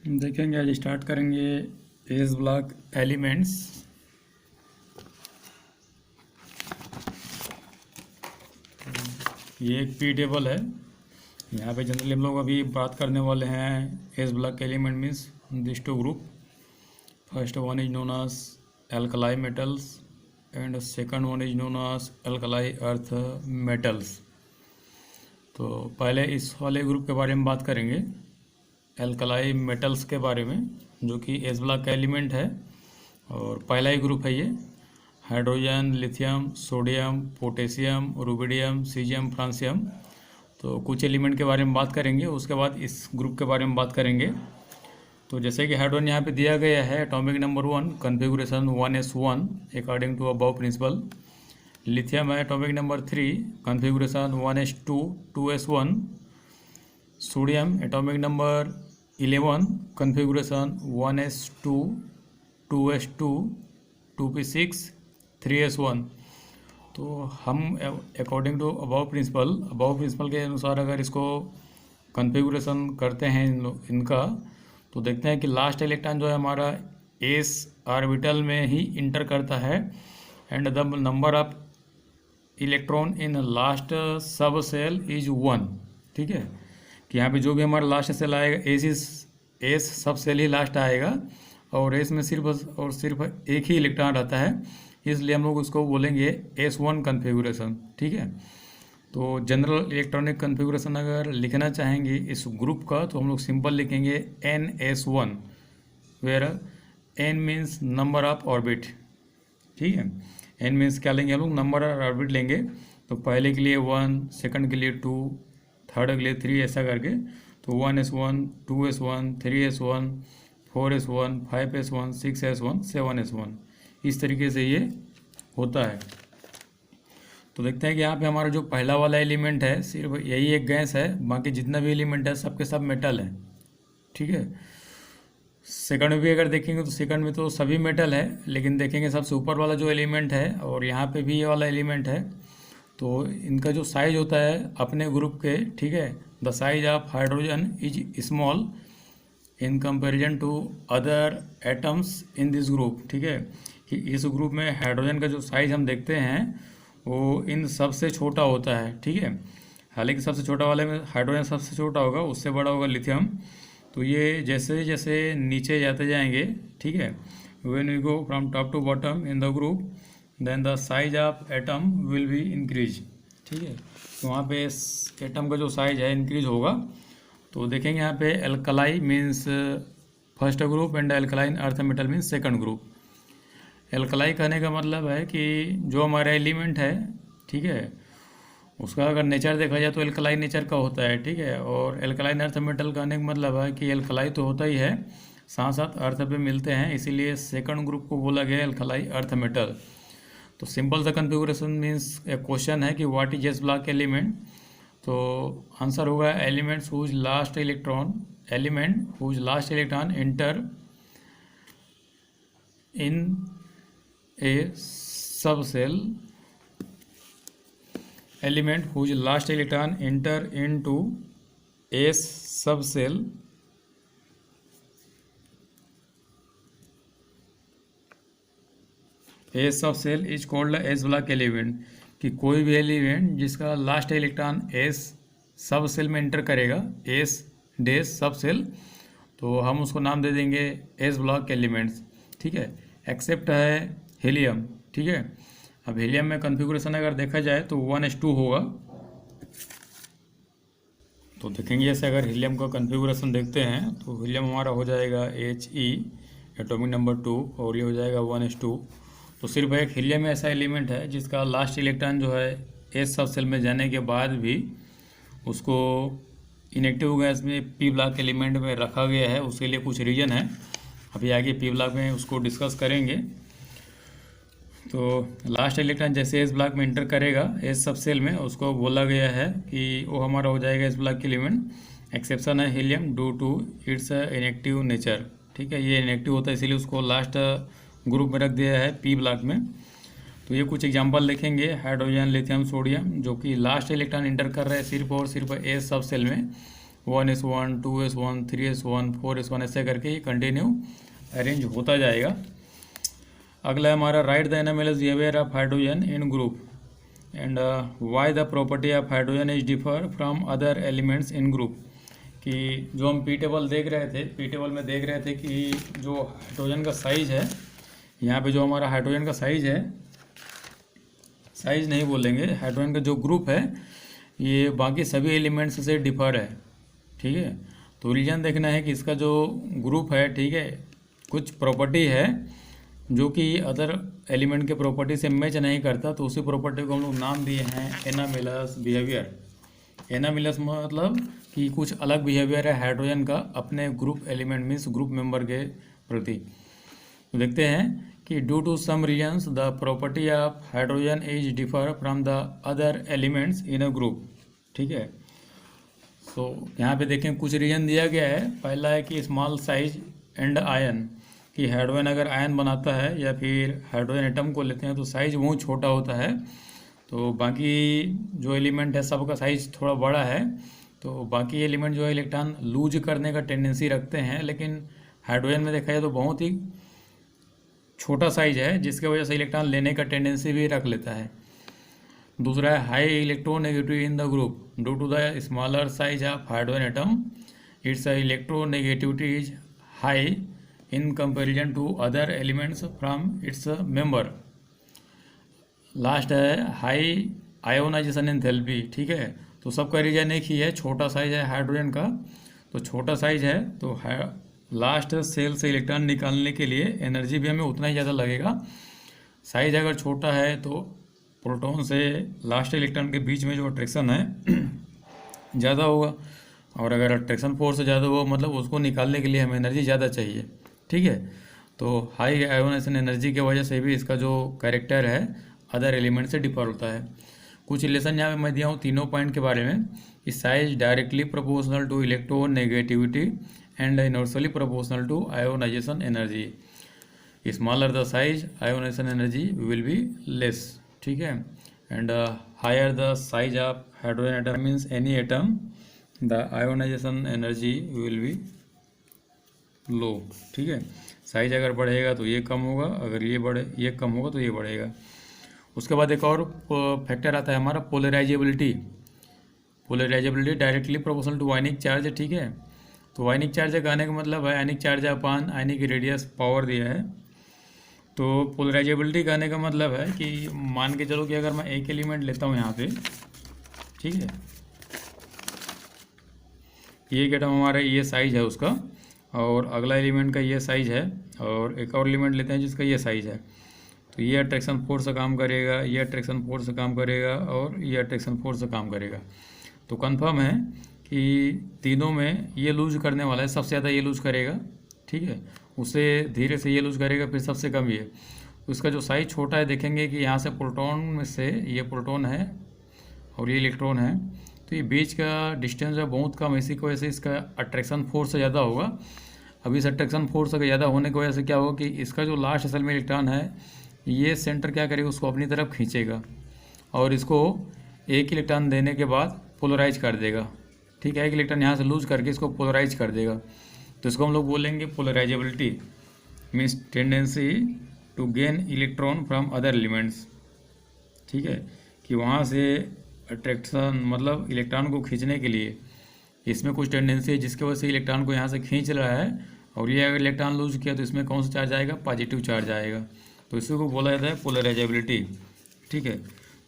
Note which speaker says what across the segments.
Speaker 1: देखेंगे आज स्टार्ट करेंगे एस ब्लॉक एलिमेंट्स। ये एक पी टेबल है। यहाँ पे जनरली हम लोग अभी बात करने वाले हैं S block element means this two group. First one is known as alkali metals and second one is known as alkali earth metals. तो पहले इस वाले ग्रुप के बारे में बात करेंगे, एल्कलाई मेटल्स के बारे में, जो कि एस ब्लॉक का एलिमेंट है और पहला ही ग्रुप है ये। Hydrogen, lithium, sodium, potassium, rubidium, caesium, francium. तो कुछ एलिमेंट के बारे में बात करेंगे, उसके बाद इस ग्रुप के बारे में बात करेंगे। तो जैसे कि हाइड्रोजन यहाँ पे दिया गया है atomic number 1, configuration 1s1 according to Aufbau principle. Lithium है atomic number 3, configuration 1s2 2s1। Sodium atomic number 11, configuration 1s2 2s2 2p6 3s1। तो हम अकॉर्डिंग टू अबव प्रिंसिपल के अनुसार अगर इसको कन्फिगुरेशन करते हैं इनका, तो देखते हैं कि लास्ट इलेक्ट्रॉन जो है हमारा एस ऑर्बिटल में ही इंटर करता है and the number of electron in last सब सेल इज 1। ठीक है, कि यहाँ पे जो भी हमारा लास्ट सेल आएगा एस सब सेल ही लास्ट आएगा और एस में सिर्फ और सिर्फ एक ही इलेक्ट्रॉन रहता है, इसलिए हम लोग उसको बोलेंगे S1 कन्फिगुरेशन। ठीक है, तो जनरल इलेक्ट्रॉनिक कन्फिगुरेशन अगर लिखना चाहेंगे इस ग्रुप का तो हम लोग सिंपल लिखेंगे NS1, where N means number of orbit. ठीक है, N मीन्स क्या लेंगे हम लोग, नंबर ऑफ ऑर्बिट लेंगे। तो पहले के लिए 1, सेकंड के लिए 2, थर्ड के लिए 3, ऐसा करके। तो 1s1 2s1 3s1 4s1 5s1 6s1 7s1, इस तरीके से ये होता है। तो देखते हैं कि यहाँ पे हमारा जो पहला वाला एलिमेंट है सिर्फ यही एक गैस है, बाकी जितना भी एलिमेंट है सबके सब मेटल है। ठीक है, सेकंड में भी अगर देखेंगे तो सेकंड में तो सभी मेटल है, लेकिन देखेंगे सबसे ऊपर वाला जो एलिमेंट है और यहाँ पे भी ये वाला एलिमेंट है, तो इनका जो साइज होता है अपने ग्रुप के, ठीक है, the size of hydrogen is small in comparison to other atoms in this group. ठीक है, कि इस ग्रुप में हाइड्रोजन का जो साइज हम देखते हैं वो इन सबसे छोटा होता है। ठीक है, हालांकि सबसे छोटा वाले में हाइड्रोजन सबसे छोटा होगा, उससे बड़ा होगा लिथियम। तो ये जैसे जैसे नीचे जाते जाएंगे, ठीक है, when we go from top to bottom in the group then the size of atom will be increase. ठीक है, तो वहाँ पे एटम का जो साइज है इंक्रीज होगा। तो देखेंगे यहाँ पे alkali means first group and alkaline earth metal means second group. Alkali कहने का मतलब है कि जो हमारा एलिमेंट है, ठीक है, उसका अगर नेचर देखा जाए तो एल्कलाई नेचर का होता है। ठीक है, और एल्कलाइन अर्थ मेटल कहने का मतलब है कि एल्कलाई तो होता ही है, साथ साथ अर्थ पे मिलते हैं, इसीलिए सेकंड ग्रुप को बोला गया एल्कलाई अर्थ मेटल। तो सिंपल सा कन्फिगुरेशन मीन्स एक क्वेश्चन है कि what is s block element, तो आंसर होगा element whose last electron enter in a subcell, element whose last electron enter into a subcell is called S block element। कि कोई भी element जिसका last electron S सब cell में enter करेगा, S dash सब सेल, तो हम उसको नाम दे देंगे S ब्लॉक एलिमेंट्स। ठीक है, एक्सेप्ट है हीलियम। ठीक है, अब हीलियम में कन्फिगुरेशन अगर देखा जाए तो 1s2 होगा। तो देखेंगे ऐसे अगर हीलियम का कन्फिगुरेशन देखते हैं तो हीलियम हमारा हो जाएगा He एटॉमिक नंबर 2 और ये हो जाएगा 1s2। तो सिर्फ एक हीलियम ऐसा एलिमेंट है जिसका लास्ट इलेक्ट्रॉन जो है एस सब सेल में जाने के बाद भी उसको इनएक्टिव गैस में पी ब्लॉक एलिमेंट में रखा गया है। उसके लिए कुछ रीजन है, अभी आगे पी ब्लॉक में उसको डिस्कस करेंगे। तो लास्ट इलेक्ट्रॉन जैसे एस ब्लॉक में इंटर करेगा एस सब सेल में, उसको बोला गया है कि वो हमारा हो जाएगा एस ब्लॉक एलिमेंट। एक्सेप्शन है helium due to its inactive nature. ठीक है, ये इनएक्टिव होता है इसीलिए उसको लास्ट ग्रुप में रख दिया है पी ब्लॉक में। तो ये कुछ एग्जांपल लिखेंगे, हाइड्रोजन, लिथियम, सोडियम, जो कि लास्ट इलेक्ट्रॉन इंटर कर रहे हैं सिर्फ और सिर्फ एस सब सेल में, 1:1, 2:1, 3:1, 4:1 ऐसे करके ये कंटिन्यू अरेंज होता जाएगा। अगला है हमारा right the NML behaviour of hydrogen in group and why the property of hydrogen is differ from other elements in group. कि जो हम पी टेबल देख रहे थे, पी टेबल में देख रहे थे कि जो हाइड्रोजन का साइज है, यहाँ पे जो हमारा हाइड्रोजन का साइज है, साइज नहीं बोलेंगे, हाइड्रोजन का जो ग्रुप है ये बाकी सभी एलिमेंट्स से डिफर है। ठीक है, तो रीजन देखना है कि इसका जो ग्रुप है, ठीक है, कुछ प्रॉपर्टी है जो कि अदर एलिमेंट के प्रॉपर्टी से मैच नहीं करता, तो उसी प्रॉपर्टी को हम लोग नाम दिए हैं एनामिलस बिहेवियर। एनामिलस मतलब कि कुछ अलग बिहेवियर है हाइड्रोजन का अपने group element means group member के प्रति। तो देखते हैं कि due to some reasons the property of hydrogen is differ from the other elements in a group. ठीक है, तो यहाँ पे देखें कुछ रीजन दिया गया है। पहला है कि स्मॉल साइज एंड आयन, कि हाइड्रोजन अगर आयन बनाता है या फिर हाइड्रोजन एटम को लेते हैं तो साइज बहुत छोटा होता है, तो बाकी जो एलिमेंट है सबका साइज थोड़ा बड़ा है, तो बाकी एलिमेंट जो है इलेक्ट्रॉन लूज करने का टेंडेंसी रखते हैं, लेकिन हाइड्रोजन में देखा जाए तो बहुत ही छोटा साइज है जिसके वजह से इलेक्ट्रॉन लेने का टेंडेंसी भी रख लेता है। दूसरा है high electronegativity in the group due to the smaller size of hydrogen atom, its electronegativity is high in comparison to other elements from its member. Last है हाई आयोनाइजेशन एंथैल्पी। ठीक है, तो सबका रीजन एक ही है, छोटा साइज है hydrogen का, तो छोटा साइज है तो लास्ट सेल से इलेक्ट्रॉन निकालने के लिए एनर्जी भी हमें उतना ही ज़्यादा लगेगा। साइज अगर छोटा है तो प्रोटॉन से लास्ट इलेक्ट्रॉन के बीच में जो अट्रैक्शन है ज़्यादा होगा, और अगर अट्रैक्शन फोर्स ज़्यादा हो मतलब उसको निकालने के लिए हमें एनर्जी ज़्यादा चाहिए। ठीक है, तो हाई आयोनाइजेशन एनर्जी की वजह से भी इसका जो कैरेक्टर है अदर एलिमेंट से डिफर होता है। कुछ रिलेशन यहाँ पे मैं दिया हूँ तीनों पॉइंट के बारे में, कि size directly proportional to electronegativity and inversely proportional to ionisation energy. Smaller the size ionisation energy will be less. ठीक है, and higher the size of hydrogen atom means any atom the ionisation energy will be low. ठीक है, size अगर बढ़ेगा तो ये कम होगा, अगर ये कम होगा तो ये बढ़ेगा। उसके बाद एक और फैक्टर आता है हमारा polarizability. Polarizability directly proportional to ionic charge. ठीक है, तो आयनिक चार्ज कहने का मतलब है ionic charge upon ionic radius power दिया है। तो पोलराइजेबिलिटी कहने का मतलब है कि मान के चलो कि अगर मैं एक एलिमेंट लेता हूँ यहाँ पे, ठीक है, ये एटम हमारा ये साइज है उसका, और अगला एलिमेंट का ये साइज है, और एक और एलिमेंट लेते हैं जिसका ये साइज है, तो ये अट्रैक्शन फोर्स से काम करेगा, ये अट्रैक्शन फोर्स से काम करेगा, और ये अट्रैक्शन फोर्स से काम करेगा। तो कंफर्म है कि तीनों में ये लूज करने वाला है, सबसे ज़्यादा ये लूज करेगा। ठीक है, उससे धीरे से ये लूज करेगा, फिर सबसे कम ये। उसका जो साइज छोटा है देखेंगे कि यहाँ से प्रोटॉन में से ये प्रोटॉन है और ये इलेक्ट्रॉन है, तो ये बीच का डिस्टेंस है बहुत कम, इसी की वजह से इसका अट्रैक्शन फोर्स ज़्यादा होगा। अब इस अट्रैक्शन फोर्स का ज़्यादा होने की वजह से क्या होगा कि इसका जो लास्ट असल में इलेक्ट्रॉन है ये सेंटर क्या करेगा, उसको अपनी तरफ खींचेगा और इसको एक इलेक्ट्रॉन देने के बाद पोलराइज कर देगा। ठीक है, एक इलेक्ट्रॉन यहाँ से लूज करके इसको पोलराइज कर देगा, तो इसको हम लोग बोलेंगे polarizability means tendency to gain electron from other elements. ठीक है, कि वहाँ से अट्रैक्शन मतलब इलेक्ट्रॉन को खींचने के लिए इसमें कुछ टेंडेंसी है जिसकी वजह से इलेक्ट्रॉन को यहाँ से खींच रहा है, और ये अगर इलेक्ट्रॉन लूज किया तो इसमें कौन सा चार्ज आएगा, पॉजिटिव चार्ज आएगा, तो इसी को बोला जाता है पोलराइजेबिलिटी। ठीक है,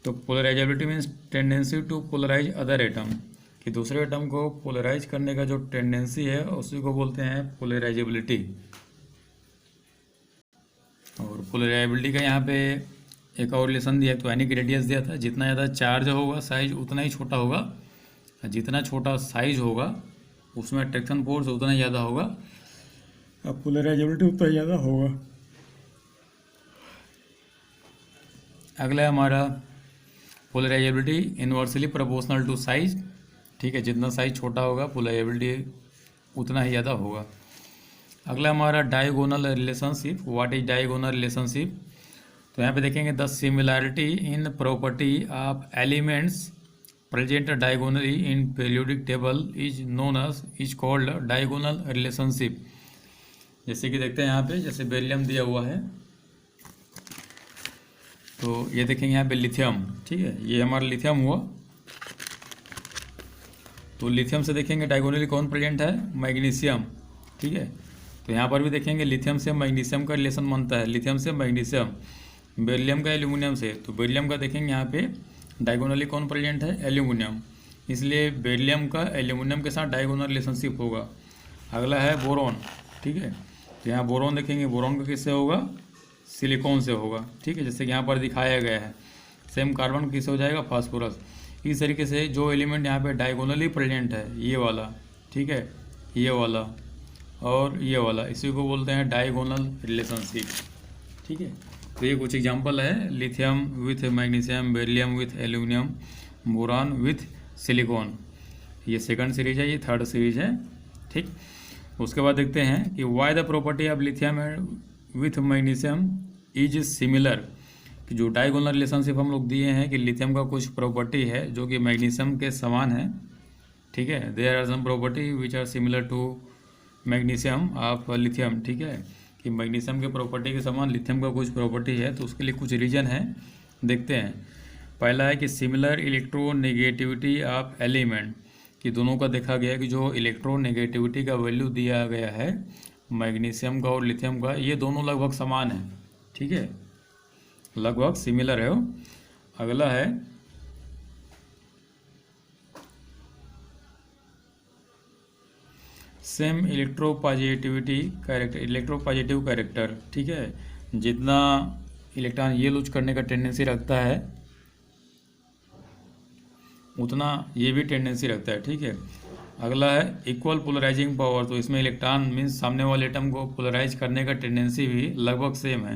Speaker 1: तो polarizability means tendency to polarize other atom, कि दूसरे एटम को पोलराइज करने का जो टेंडेंसी है उसी को बोलते हैं पोलराइजेबिलिटी। और पोलराइजेबिलिटी का यहाँ पे एक और रिलेशन दिया, तो आयनिक रेडियस दिया था, जितना ज़्यादा चार्ज होगा साइज उतना ही छोटा होगा, जितना छोटा साइज होगा उसमें अट्रैक्शन फोर्स उतना ही ज़्यादा होगा, अब पोलराइजेबिलिटी उतना ही ज़्यादा होगा। अगला है हमारा polarizability inversely proportional to size. ठीक है, जितना साइज छोटा होगा पोलराइजेबिलिटी उतना ही ज़्यादा होगा। अगला हमारा diagonal relationship. What is diagonal relationship? तो यहाँ पे देखेंगे the similarity in property of elements present diagonally in periodic table is called diagonal relationship। जैसे कि देखते हैं यहाँ पे, जैसे बेरिलियम दिया हुआ है, तो ये देखेंगे यहाँ पे लिथियम, ठीक है, ये हमारा लिथियम हुआ। तो लिथियम से देखेंगे डायगोनली कौन प्रेजेंट है, मैग्नीशियम, ठीक है। तो यहाँ पर भी देखेंगे लिथियम से मैग्नीशियम का रिलेशन बनता है, लिथियम से मैग्नीशियम, बेरिलियम का एल्यूमिनियम से। तो बेरिलियम का देखेंगे यहाँ पे डायगोनली कौन प्रेजेंट है, एल्यूमिनियम, इसलिए बेरिलियम का एल्यूमिनियम के साथ डायगोनल रिलेशनशिप होगा। अगला है बोरॉन, ठीक है। तो यहाँ बोरॉन देखेंगे, बोरॉन का किससे होगा, सिलिकॉन से होगा, ठीक है, जैसे कि यहाँ पर दिखाया गया है। सेम कार्बन किससे हो जाएगा, फास्फोरस। इस तरीके से जो एलिमेंट यहाँ पे डायगोनली प्रेजेंट है, ये वाला, ठीक है, ये वाला और ये वाला, इसी को बोलते हैं डायगोनल रिलेशनशिप, ठीक है। तो ये कुछ एग्जांपल है, lithium with magnesium, beryllium with aluminium, boron with silicon. ये सेकंड सीरीज है, ये थर्ड सीरीज है, ठीक। उसके बाद देखते हैं कि why the property of lithium with magnesium is similar, कि जो डायगोनल रिलेशनशिप हम लोग दिए हैं कि लिथियम का कुछ प्रॉपर्टी है जो कि मैग्नीशियम के समान है, ठीक है। There are some property which are similar to magnesium of lithium, ठीक है, कि मैग्नीशियम के प्रॉपर्टी के समान लिथियम का कुछ प्रॉपर्टी है। तो उसके लिए कुछ रीजन है, देखते हैं। पहला है कि सिमिलर इलेक्ट्रोनेगेटिविटी ऑफ एलिमेंट, कि दोनों का देखा गया कि जो इलेक्ट्रोनेगेटिविटी का वैल्यू दिया गया है मैग्नीशियम का और लिथियम का, ये दोनों लगभग समान है, ठीक है, लगभग सिमिलर है वो। अगला है same electropositivity character, electropositive character, ठीक है, जितना इलेक्ट्रॉन ये लूज करने का टेंडेंसी रखता है उतना ये भी टेंडेंसी रखता है, ठीक है। अगला है इक्वल पोलराइजिंग पावर, तो इसमें इलेक्ट्रॉन मीन्स सामने वाले एटम को पोलराइज करने का टेंडेंसी भी लगभग सेम है।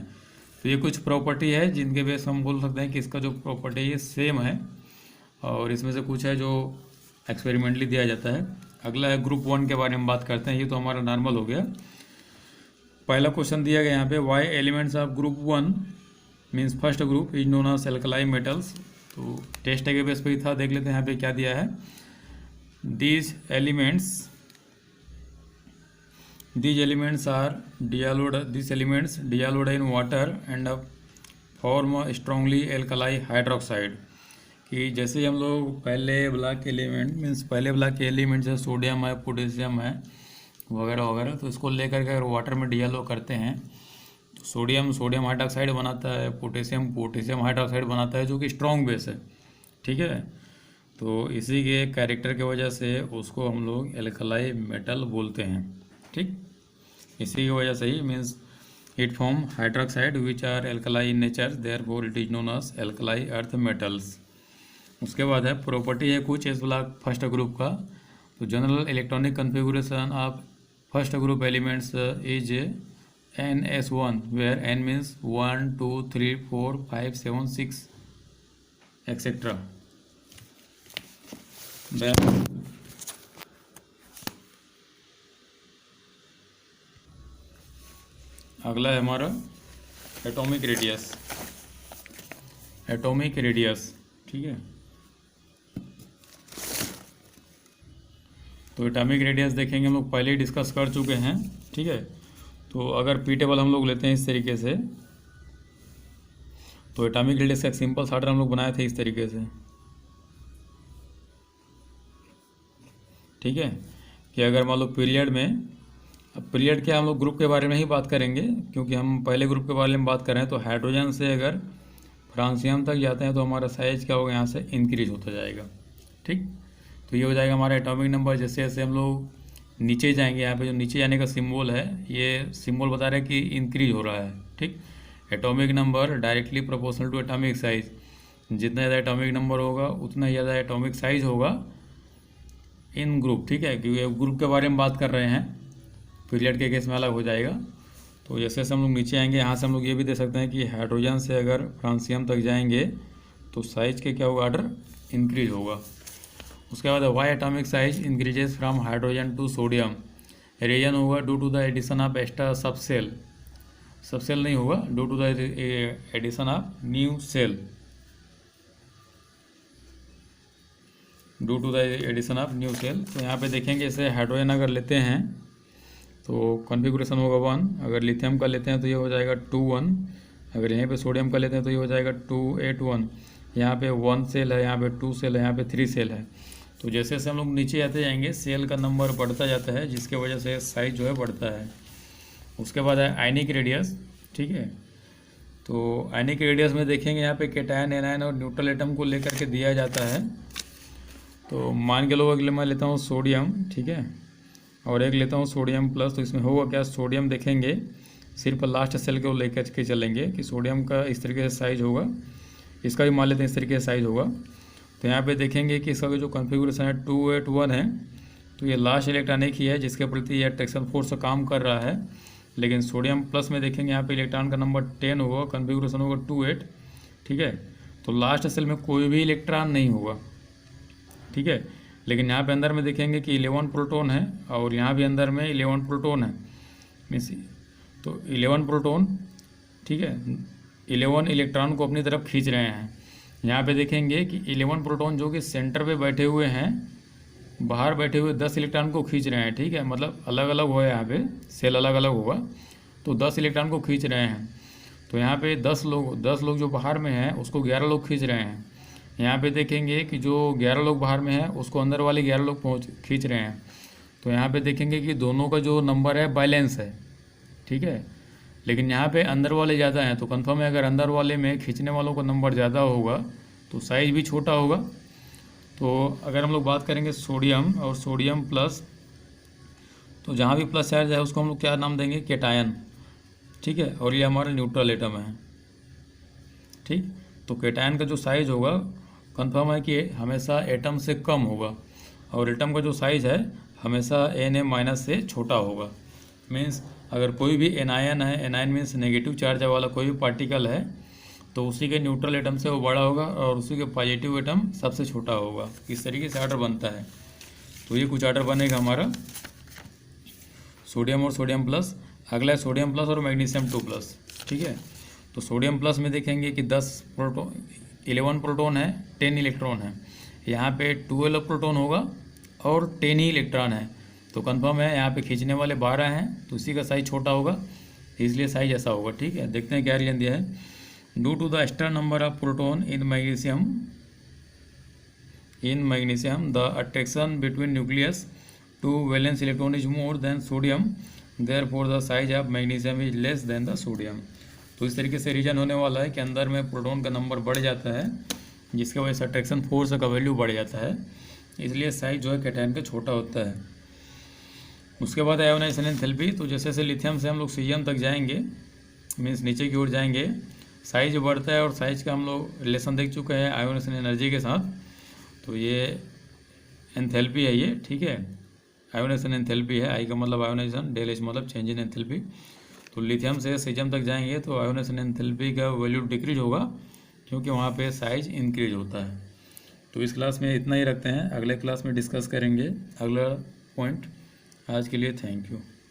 Speaker 1: तो ये कुछ प्रॉपर्टी है जिनके बेस हम बोल सकते हैं कि इसका जो प्रॉपर्टी है ये सेम है, और इसमें से कुछ है जो एक्सपेरिमेंटली दिया जाता है। अगला है ग्रुप 1 के बारे में बात करते हैं, ये तो हमारा नॉर्मल हो गया। पहला क्वेश्चन दिया गया यहाँ पे, why elements of group 1 means first group is known as alkali metals. तो टेस्ट के बेस पे ही था, देख लेते हैं यहाँ पे क्या दिया है। These elements are diallowed in water and form a strongly alkali hydroxide। कि जैसे हम लोग पहले ब्लॉक के एलिमेंट मीन्स पहले ब्लॉक के एलिमेंट जैसे सोडियम है, पोटेशियम है वगैरह वगैरह, तो इसको लेकर के अगर वाटर में डियालो करते हैं तो सोडियम हाइड्रोक्साइड बनाता है, पोटेशियम हाइड्रोक्साइड बनाता है, जो कि स्ट्रॉन्ग बेस है, ठीक है। तो इसी के कैरेक्टर की वजह से उसको हम लोग एल्कलाई मेटल बोलते हैं, ठीक। इसी की वजह से ही means it form hydroxide which are alkali in nature, therefore it is known as alkali earth metals. उसके बाद है प्रॉपर्टी है कुछ इस ब्लॉक फर्स्ट ग्रुप का। तो general electronic configuration of first group elements is NS1 where N means 1 2 3 4 5 7 6 etcetera. अगला है हमारा एटॉमिक रेडियस, ठीक है। तो एटॉमिक रेडियस देखेंगे हम लोग पहले ही डिस्कस कर चुके हैं, ठीक है। तो अगर पी टेबल हम लोग लेते हैं इस तरीके से, तो एटॉमिक रेडियस का एक सिंपल चार्ट हम लोग बनाए थे इस तरीके से, ठीक है। कि अगर मान लो पीरियड में, अब पीरियड के हम लोग ग्रुप के बारे में ही बात करेंगे क्योंकि हम पहले ग्रुप के बारे में बात कर रहे हैं। तो हाइड्रोजन से अगर फ्रांसियम तक जाते हैं तो हमारा साइज क्या होगा, यहाँ से इंक्रीज होता जाएगा, ठीक। तो ये हो जाएगा हमारा एटॉमिक नंबर। जैसे जैसे हम लोग नीचे जाएंगे, यहाँ पे जो नीचे जाने का सिंबल है, ये सिंबल बता रहा है कि इंक्रीज हो रहा है, ठीक। Atomic number directly proportional to atomic size, जितना ज़्यादा एटॉमिक नंबर होगा उतना ज़्यादा एटॉमिक साइज होगा इन ग्रुप, ठीक है, क्योंकि ग्रुप के बारे में बात कर रहे हैं, पीरियड के केस में अलग हो जाएगा। तो जैसे जैसे हम लोग नीचे आएंगे, यहाँ से हम लोग ये भी देख सकते हैं कि हाइड्रोजन से अगर फ्रांसियम तक जाएंगे तो साइज के क्या होगा, ऑर्डर इंक्रीज होगा। उसके बाद why atomic size increases from hydrogen to sodium, reason होगा due to the addition of extra subshell नहीं होगा, due to the addition of new shell. Due to the addition of new shell. तो यहाँ पे देखेंगे इसे हाइड्रोजन अगर लेते हैं तो कॉन्फ़िगरेशन होगा 1, अगर लिथियम का लेते हैं तो ये हो जाएगा 2 1, अगर यहाँ पे सोडियम का लेते हैं तो ये हो जाएगा 2 8 1। यहाँ पे 1 सेल है, यहाँ पे 2 सेल है, यहाँ पे 3 सेल है। तो जैसे जैसे हम लोग नीचे आते जाएंगे सेल का नंबर बढ़ता जाता है, जिसके वजह से साइज जो है बढ़ता है। उसके बाद है आयनिक रेडियस, ठीक है। तो आयनिक रेडियस में देखेंगे यहाँ पे कैटायन, एनायन और न्यूट्रल एटम को लेकर के दिया जाता है। तो मान के लो अगले मैं लेता हूँ सोडियम, ठीक है, और एक लेता हूँ सोडियम प्लस। तो इसमें होगा क्या, सोडियम देखेंगे सिर्फ लास्ट सेल को लेकर के चलेंगे कि सोडियम का इस तरीके से साइज होगा, इसका भी मान लेते हैं इस तरीके से साइज होगा। तो यहाँ पे देखेंगे कि इसका जो कॉन्फ़िगरेशन है 2 8 1 है, तो ये लास्ट इलेक्ट्रॉन एक ही है जिसके प्रति ये अट्रैक्शन फोर्स काम कर रहा है। लेकिन सोडियम प्लस में देखेंगे यहाँ पे इलेक्ट्रॉन का नंबर 10 होगा, कॉन्फ़िगरेशन होगा 2 8, ठीक है। तो लास्ट सेल में कोई भी इलेक्ट्रॉन नहीं होगा, ठीक है। लेकिन यहाँ पे अंदर में देखेंगे कि 11 प्रोटॉन है और यहाँ भी अंदर में 11 प्रोटॉन है, मीन्स तो 11 प्रोटॉन, ठीक है, 11 इलेक्ट्रॉन को अपनी तरफ खींच रहे हैं। यहाँ पे देखेंगे कि 11 प्रोटॉन जो कि सेंटर पे बैठे हुए हैं, बाहर बैठे हुए 10 इलेक्ट्रॉन को खींच रहे हैं, ठीक है। मतलब अलग अलग हुआ है, यहाँ पे सेल अलग अलग होगा, तो 10 इलेक्ट्रॉन को खींच रहे हैं। तो यहाँ पे 10 लोग जो बाहर में हैं उसको 11 लोग खींच रहे हैं। यहाँ पे देखेंगे कि जो 11 लोग बाहर में हैं उसको अंदर वाले 11 लोग खींच रहे हैं। तो यहाँ पे देखेंगे कि दोनों का जो नंबर है बैलेंस है, ठीक है। लेकिन यहाँ पे अंदर वाले ज़्यादा हैं, तो कंफर्म है अगर अंदर वाले में खींचने वालों का नंबर ज़्यादा होगा तो साइज भी छोटा होगा। तो अगर हम लोग बात करेंगे सोडियम और सोडियम प्लस, तो जहाँ भी प्लस चार्ज है उसको हम लोग क्या नाम देंगे, कैटायन, ठीक है। और ये हमारा न्यूट्रल एटम है, ठीक। तो कैटायन का जो साइज होगा कंफर्म है कि हमेशा एटम से कम होगा, और एटम का जो साइज़ है हमेशा Na- से छोटा होगा। मीन्स अगर कोई भी एनायन है, एनायन मीन्स नेगेटिव चार्ज वाला कोई भी पार्टिकल है, तो उसी के न्यूट्रल एटम से वो बड़ा होगा और उसी के पॉजिटिव एटम सबसे छोटा होगा। इस तरीके से आर्डर बनता है। तो ये कुछ आर्डर बनेगा हमारा सोडियम और सोडियम प्लस। अगला है सोडियम प्लस और मैग्नीशियम 2 प्लस, ठीक है। तो सोडियम प्लस में देखेंगे कि 11 प्रोटॉन है, 10 इलेक्ट्रॉन है। यहाँ पे 12 प्रोटॉन होगा और 10 ही इलेक्ट्रॉन है। तो कंफर्म है यहाँ पे खींचने वाले 12 हैं, तो उसी का साइज छोटा होगा, इसलिए साइज ऐसा होगा, ठीक है। देखते हैं क्या रीजन दिया है। Due to the extra number of proton in magnesium the attraction between nucleus to valence electron is more than sodium, therefore the size of magnesium is less than the sodium. तो इस तरीके से reason होने वाला है कि अंदर में प्रोटॉन का नंबर बढ़ जाता है, जिसकी वजह से अट्रैक्शन फोर्स का वैल्यू बढ़ जाता है, इसलिए साइज जो है कैटायन का छोटा होता है। उसके बाद आयोनाइजेशन एंथैल्पी। तो जैसे जैसे लिथियम से हम लोग सीजियम तक जाएंगे, मीन्स नीचे की ओर जाएंगे, साइज बढ़ता है। और साइज का हम लोग रिलेशन देख चुके हैं आयोनाइजेशन एनर्जी के साथ। तो ये एंथैल्पी है ये, ठीक है, आयोनाइजेशन एंथैल्पी है। आई का मतलब आयोनाइजेशन, डेल एच मतलब चेंज इन एंथैल्पी। तो लिथियम से सीजियम तक जाएंगे तो आयोनाइजेशन एंथैल्पी का वैल्यू डिक्रीज होगा, क्योंकि वहाँ पे साइज इंक्रीज होता है। तो इस क्लास में इतना ही रखते हैं, अगले क्लास में डिस्कस करेंगे अगला पॉइंट। आज के लिए थैंक यू।